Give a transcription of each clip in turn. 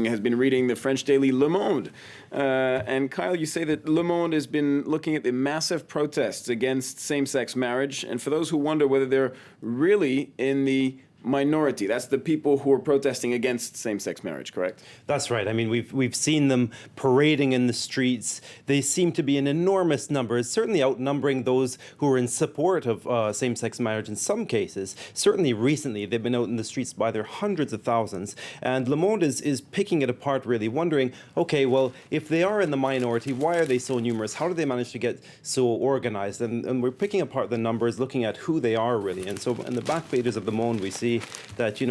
has been reading the French daily Le Monde. And Kyle, you say that Le Monde has been looking at the massive protests against same-sex marriage. And for those who wonder whether they're really in the minority, that's the people who are protesting against same-sex marriage, correct? That's right. I mean, we've seen them parading in the streets. They seem to be in enormous numbers, certainly outnumbering those who are in support of same-sex marriage in some cases. Certainly recently, they've been out in the streets by their hundreds of thousands. And Le Monde is picking it apart, really, wondering, okay, well, if they are in the minority, why are they so numerous? How do they manage to get so organized? And we're picking apart the numbers, looking at who they are, really. And so in the back pages of Le Monde, we see that,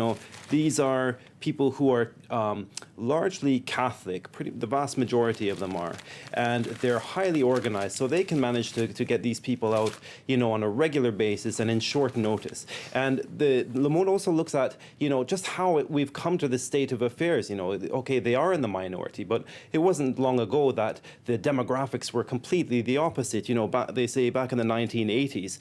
these are people who are largely Catholic, the vast majority of them are, and they're highly organized, so they can manage to get these people out, on a regular basis and in short notice. And the Le Monde also looks at, just how we've come to this state of affairs. Okay, they are in the minority, but it wasn't long ago that the demographics were completely the opposite. They say back in the 1980s,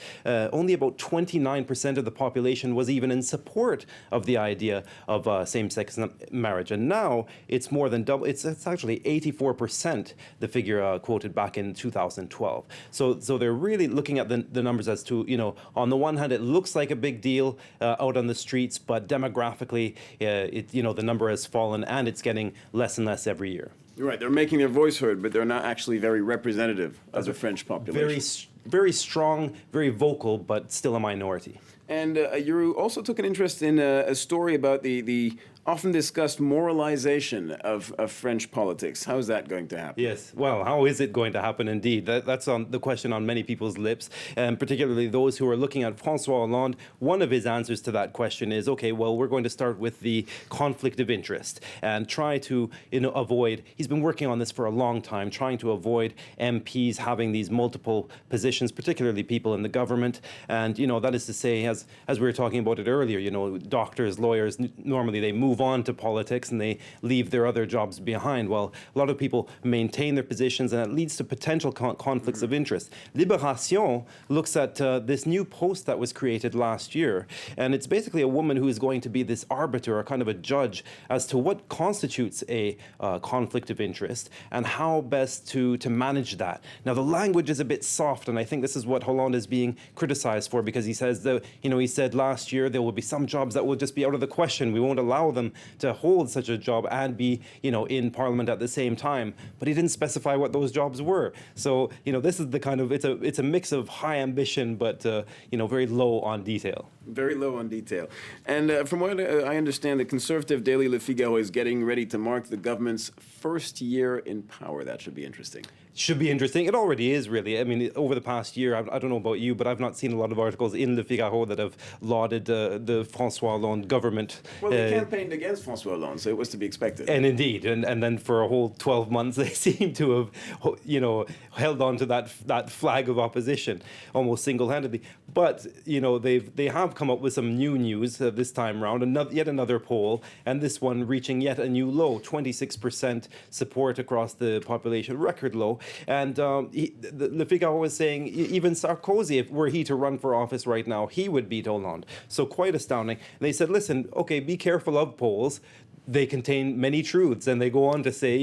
only about 29% of the population was even in support of the idea of same-sex marriage, and now it's more than double. It's actually 84%, the figure quoted back in 2012. So they're really looking at the numbers as to, on the one hand, it looks like a big deal out on the streets, but demographically, the number has fallen, and it's getting less and less every year. You're right. They're making their voice heard, but they're not actually very representative of the French population. Very strong, very vocal, but still a minority. And you also took an interest in a story about the often discussed moralisation of French politics. How is that going to happen? Yes, well, how is it going to happen indeed? That's the question on many people's lips, and particularly those who are looking at François Hollande. One of his answers to that question is, okay, well, we're going to start with the conflict of interest and try to avoid, he's been working on this for a long time, trying to avoid MPs having these multiple positions, particularly people in the government. And, that is to say, as we were talking about it earlier, doctors, lawyers, normally they move on to politics and they leave their other jobs behind. Well, a lot of people maintain their positions, and it leads to potential conflicts of interest. Libération looks at this new post that was created last year, and it's basically a woman who is going to be this arbiter, or kind of a judge, as to what constitutes a conflict of interest and how best to manage that. Now, the language is a bit soft, and I think this is what Hollande is being criticized for, because he says that, he said last year there will be some jobs that will just be out of the question. We won't allow them to hold such a job and be, in Parliament at the same time. But he didn't specify what those jobs were. So, this is the kind of, it's a mix of high ambition, but, very low on detail. Very low on detail. And from what I understand, the conservative daily Le Figaro is getting ready to mark the government's first year in power. That should be interesting. Should be interesting. It already is, really. I mean, over the past year, I don't know about you, but I've not seen a lot of articles in Le Figaro that have lauded the François Hollande government. Well, they campaigned against François Hollande, so it was to be expected. And indeed, and then for a whole 12 months, they seem to have, held on to that flag of opposition almost single-handedly. But, they have come up with some new news this time round, yet another poll, and this one reaching yet a new low, 26% support across the population, record low. And Le Figaro was saying even Sarkozy, if were he to run for office right now, he would beat Hollande. So quite astounding. They said, listen, okay, be careful of polls. They contain many truths, and they go on to say,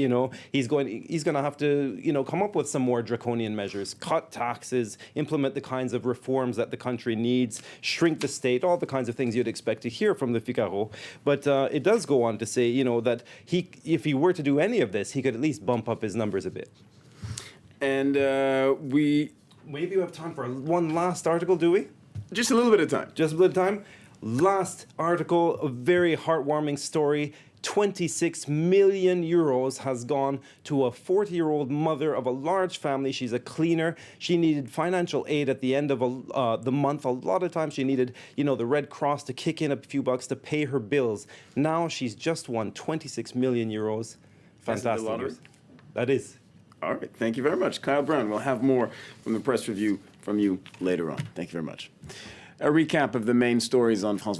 he's going to have to, come up with some more draconian measures, cut taxes, implement the kinds of reforms that the country needs, shrink the state, all the kinds of things you'd expect to hear from Le Figaro. But it does go on to say, that if he were to do any of this, he could at least bump up his numbers a bit. And maybe we have time for one last article, do we? Just a little bit of time. Just a bit of time. Last article, a very heartwarming story. 26 million euros has gone to a 40-year-old mother of a large family. She's a cleaner. She needed financial aid at the end of the month. A lot of times she needed, the Red Cross to kick in a few bucks to pay her bills. Now she's just won 26 million euros. Fantastic news. That is. All right. Thank you very much, Kyle Brown. We'll have more from the press review from you later on. Thank you very much. A recap of the main stories on France